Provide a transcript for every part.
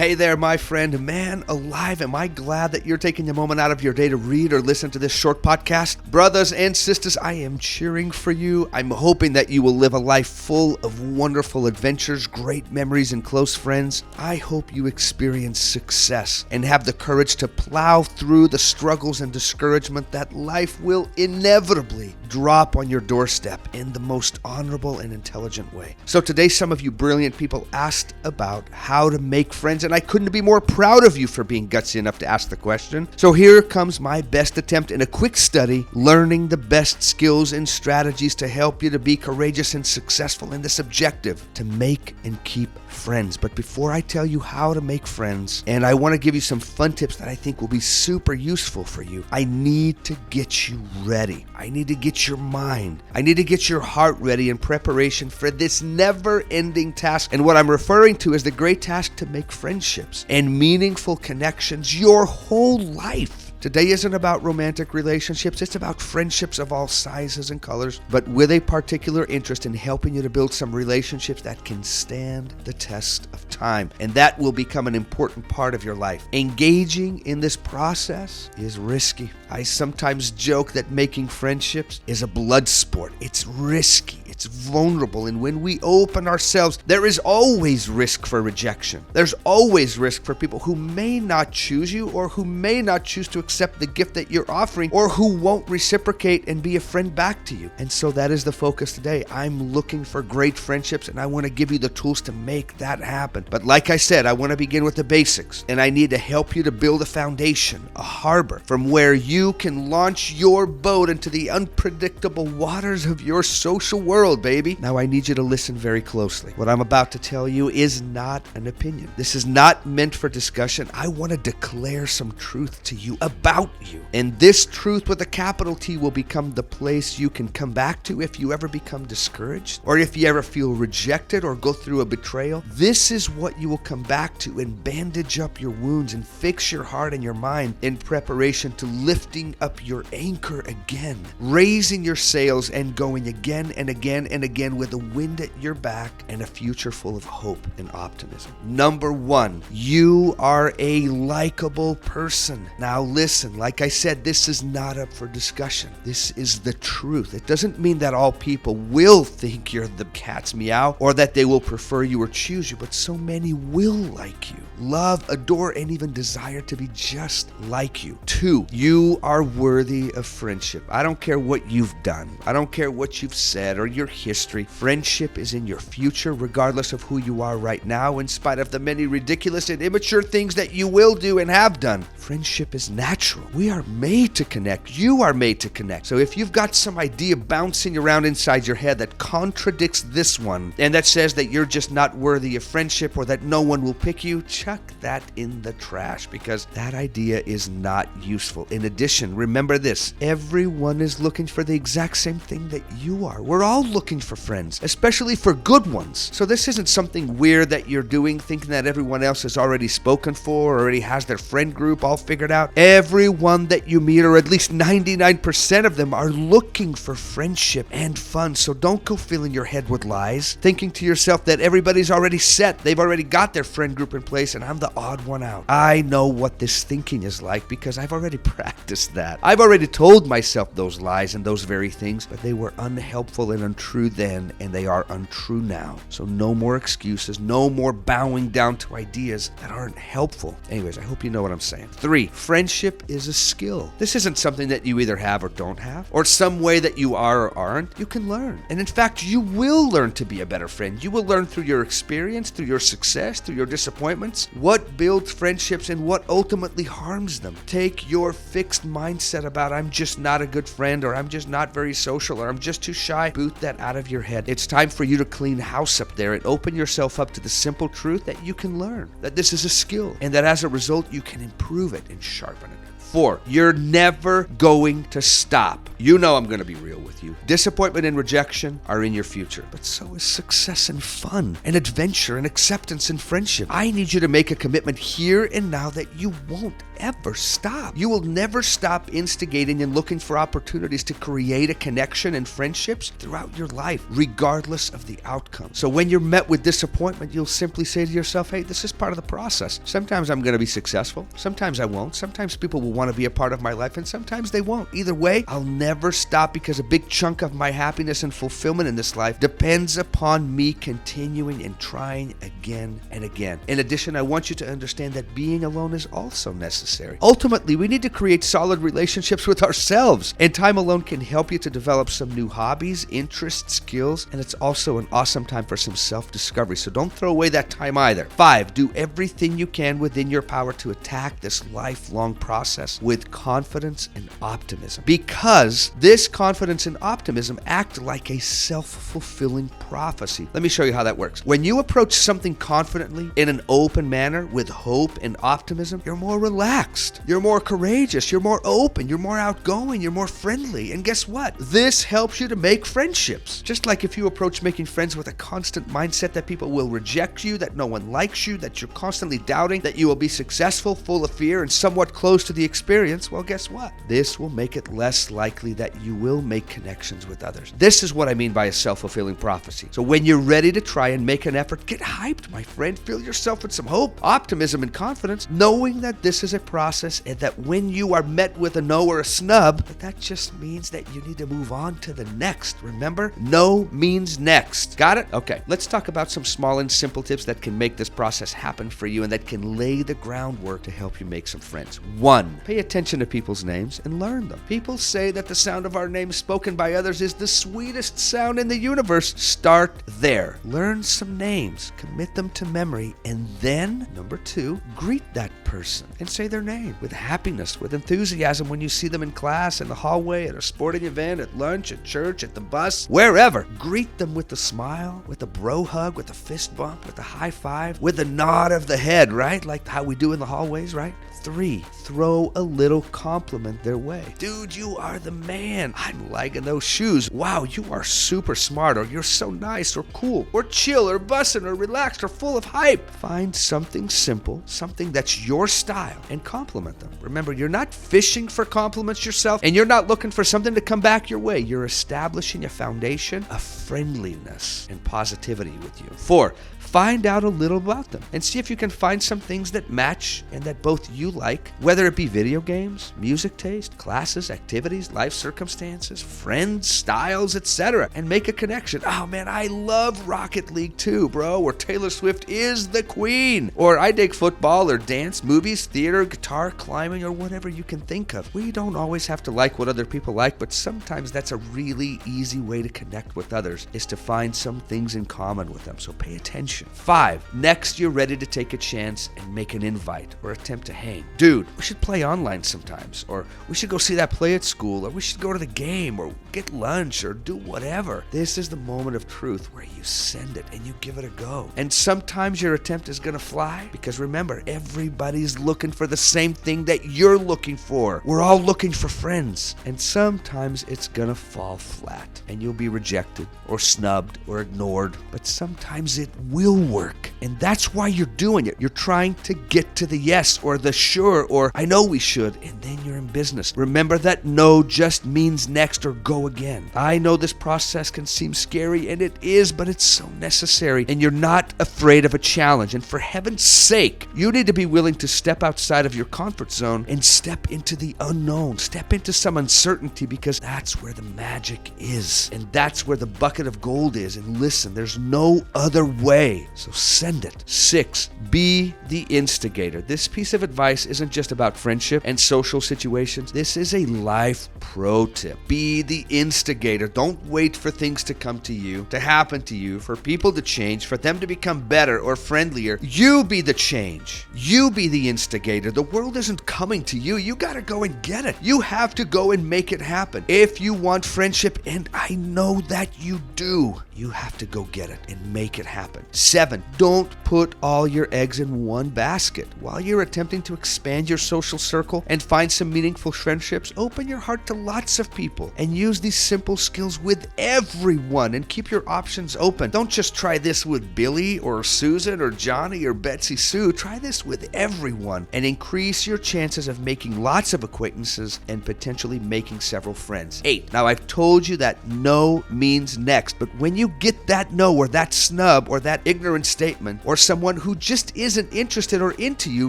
Hey there, my friend. Man alive, am I glad that you're taking a moment out of your day to read or listen to this short podcast. Brothers and sisters, I am cheering for you. I'm hoping that you will live a life full of wonderful adventures, great memories, and close friends. I hope you experience success and have the courage to plow through the struggles and discouragement that life will inevitably drop on your doorstep in the most honorable and intelligent way. So today, some of you brilliant people asked about how to make friends, and I couldn't be more proud of you for being gutsy enough to ask the question. So here comes my best attempt in a quick study, learning the best skills and strategies to help you to be courageous and successful in this objective, to make and keep friends. But before I tell you how to make friends, and I want to give you some fun tips that I think will be super useful for you, I need to get you ready. I need to get your mind. I need to get your heart ready in preparation for this never-ending task. And what I'm referring to is the great task to make friendships and meaningful connections your whole life. Today isn't about romantic relationships, it's about friendships of all sizes and colors, but with a particular interest in helping you to build some relationships that can stand the test of time. And that will become an important part of your life. Engaging in this process is risky. I sometimes joke that making friendships is a blood sport. It's risky, it's vulnerable, and when we open ourselves, there is always risk for rejection. There's always risk for people who may not choose you, or who may not choose to accept the gift that you're offering, or who won't reciprocate and be a friend back to you. And so that is the focus today. I'm looking for great friendships, and I want to give you the tools to make that happen. But like I said, I want to begin with the basics, and I need to help you to build a foundation, a harbor, from where you can launch your boat into the unpredictable waters of your social world, baby. Now I need you to listen very closely. What I'm about to tell you is not an opinion. This is not meant for discussion. I want to declare some truth to you about you. And this truth with a capital T will become the place you can come back to if you ever become discouraged, or if you ever feel rejected or go through a betrayal. This is what you will come back to and bandage up your wounds and fix your heart and your mind in preparation to lifting up your anchor again, raising your sails and going again and again and again with the wind at your back and a future full of hope and optimism. Number one, you are a likable person. Now listen, like I said, this is not up for discussion. This is the truth. It doesn't mean that all people will think you're the cat's meow, or that they will prefer you or choose you, but so many will like you, love, adore, and even desire to be just like you. Two, you are worthy of friendship. I don't care what you've done. I don't care what you've said or your history. Friendship is in your future, regardless of who you are right now, in spite of the many ridiculous and immature things that you will do and have done. Friendship is natural. We are made to connect. You are made to connect. So if you've got some idea bouncing around inside your head that contradicts this one, and that says that you're just not worthy of friendship, or that no one will pick you, chuck that in the trash, because that idea is not useful. In addition, remember this: everyone is looking for the exact same thing that you are. We're all looking for friends, especially for good ones. So this isn't something weird that you're doing, thinking that everyone else has already spoken for or already has their friend group all figured out. Everyone that you meet, or at least 99% of them, are looking for friendship and fun. So don't go filling your head with lies, thinking to yourself that everybody's already set, they've already got their friend group in place, and I'm the odd one out. I know what this thinking is like because I've already practiced that. I've already told myself those lies and those very things, but they were unhelpful and untrue then, and they are untrue now. So no more excuses, no more bowing down to ideas that aren't helpful. Anyways, I hope you know what I'm saying. 3, friendship is a skill. This isn't something that you either have or don't have, or some way that you are or aren't. You can learn. And in fact, you will learn to be a better friend. You will learn through your experience, through your success, through your disappointments, what builds friendships and what ultimately harms them. Take your fixed mindset about I'm just not a good friend, or I'm just not very social, or I'm just too shy. Boot that out of your head. It's time for you to clean house up there and open yourself up to the simple truth that you can learn, that this is a skill, and that as a result you can improve it and sharpen it. 4, you're never going to stop. You know I'm going to be real with you. Disappointment and rejection are in your future, but so is success and fun and adventure and acceptance and friendship. I need you to make a commitment here and now that you won't ever stop. You will never stop instigating and looking for opportunities to create a connection and friendships throughout your life, regardless of the outcome. So when you're met with disappointment, you'll simply say to yourself, hey, this is part of the process. Sometimes I'm going to be successful. Sometimes I won't. Sometimes people will want to be a part of my life, and sometimes they won't. Either way, I'll never stop because a big chunk of my happiness and fulfillment in this life depends upon me continuing and trying again and again. In addition, I want you to understand that being alone is also necessary. Ultimately, we need to create solid relationships with ourselves, and time alone can help you to develop some new hobbies, interests, skills, and it's also an awesome time for some self-discovery, so don't throw away that time either. 5, do everything you can within your power to attack this lifelong process with confidence and optimism, because this confidence and optimism act like a self-fulfilling prophecy. Let me show you how that works. When you approach something confidently in an open manner with hope and optimism, you're more relaxed, you're more courageous, you're more open, you're more outgoing, you're more friendly, and guess what? This helps you to make friendships. Just like if you approach making friends with a constant mindset that people will reject you, that no one likes you, that you're constantly doubting that you will be successful, full of fear, and somewhat close to the experience, well, guess what? This will make it less likely that you will make connections with others. This is what I mean by a self-fulfilling prophecy. So when you're ready to try and make an effort, get hyped, my friend. Fill yourself with some hope, optimism, and confidence, knowing that this is a process and that when you are met with a no or a snub, that just means that you need to move on to the next. Remember, no means next. Got it? Okay, let's talk about some small and simple tips that can make this process happen for you and that can lay the groundwork to help you make some friends. 1, pay attention to people's names and learn them. People say that the sound of our names spoken by others is the sweetest sound in the universe. Start there. Learn some names, commit them to memory, and then, number 2, greet that person and say their name with happiness, with enthusiasm when you see them in class, in the hallway, at a sporting event, at lunch, at church, at the bus, wherever. Greet them with a smile, with a bro hug, with a fist bump, with a high five, with a nod of the head, right? Like how we do in the hallways, right? 3, throw a little compliment their way. Dude, you are the man. I'm liking those shoes. Wow, you are super smart, or you're so nice, or cool, or chill, or bussin', or relaxed, or full of hype. Find something simple, something that's your style, and compliment them. Remember, you're not fishing for compliments yourself, and you're not looking for something to come back your way. You're establishing a foundation of friendliness and positivity with you. 4, find out a little about them and see if you can find some things that match and that both you like, whether it be video games, music taste, classes, activities, life circumstances, friends, styles, etc., and make a connection. Oh man, I love Rocket League too, bro, or Taylor Swift is the queen, or I dig football or dance, movies, theater, guitar, climbing, or whatever you can think of. We don't always have to like what other people like, but sometimes that's a really easy way to connect with others, is to find some things in common with them, so pay attention. 5, next you're ready to take a chance and make an invite or attempt to hang. Dude, we should play online sometimes, or we should go see that play at school, or we should go to the game, or get lunch, or do whatever. This is the moment of truth where you send it and you give it a go. And sometimes your attempt is gonna fly, because remember, everybody's looking for the same thing that you're looking for. We're all looking for friends. And sometimes it's gonna fall flat and you'll be rejected or snubbed or ignored, but sometimes it will work. And that's why you're doing it. You're trying to get to the yes or the sure or I know we should, and then you're in business. Remember that no just means next or go again. I know this process can seem scary, and it is, but it's so necessary, and you're not afraid of a challenge. And for heaven's sake, you need to be willing to step outside of your comfort zone and step into the unknown, step into some uncertainty, because that's where the magic is, and that's where the bucket of gold is. And listen, there's no other way, so send it. 6, be the instigator. This piece of advice isn't just about friendship and social situations. This is a life pro tip. Be the instigator. Don't wait for things to come to you, to happen to you, for people to change, for them to become better or friendlier. You be the change. You be the instigator. The world isn't coming to you. You gotta go and get it. You have to go and make it happen. If you want friendship, and I know that you do, you have to go get it and make it happen. 7, don't Don't put all your eggs in one basket. While you're attempting to expand your social circle and find some meaningful friendships, open your heart to lots of people and use these simple skills with everyone and keep your options open. Don't just try this with Billy or Susan or Johnny or Betsy Sue. Try this with everyone and increase your chances of making lots of acquaintances and potentially making several friends. 8. Now, I've told you that no means next, but when you get that no or that snub or that ignorant statement or someone who just isn't interested or into you,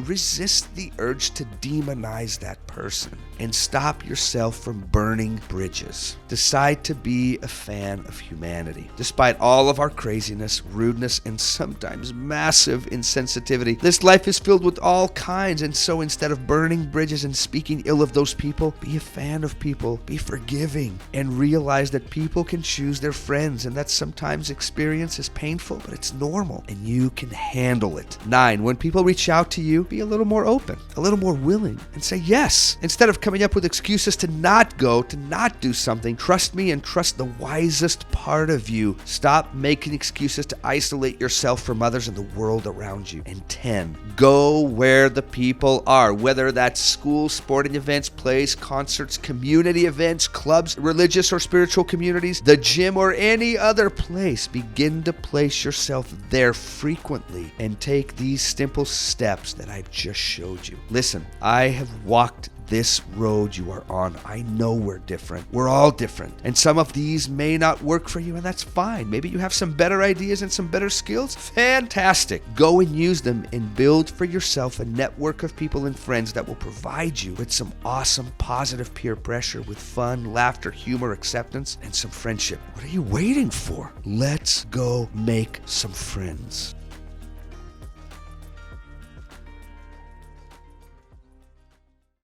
resist the urge to demonize that person and stop yourself from burning bridges. Decide to be a fan of humanity. Despite all of our craziness, rudeness, and sometimes massive insensitivity, this life is filled with all kinds, and so instead of burning bridges and speaking ill of those people, be a fan of people, be forgiving, and realize that people can choose their friends, and that sometimes experience is painful, but it's normal, and you can handle it. 9. When people reach out to you, be a little more open, a little more willing, and say yes. Instead of coming up with excuses to not go, to not do something, trust me and trust the wisest part of you. Stop making excuses to isolate yourself from others and the world around you. And 10. Go where the people are, whether that's school, sporting events, plays, concerts, community events, clubs, religious or spiritual communities, the gym, or any other place. Begin to place yourself there frequently and take these simple steps that I've just showed you. Listen, I have walked this road you are on. I know we're different. We're all different. And some of these may not work for you, and that's fine. Maybe you have some better ideas and some better skills. Fantastic. Go and use them and build for yourself a network of people and friends that will provide you with some awesome, positive peer pressure with fun, laughter, humor, acceptance, and some friendship. What are you waiting for? Let's go make some friends.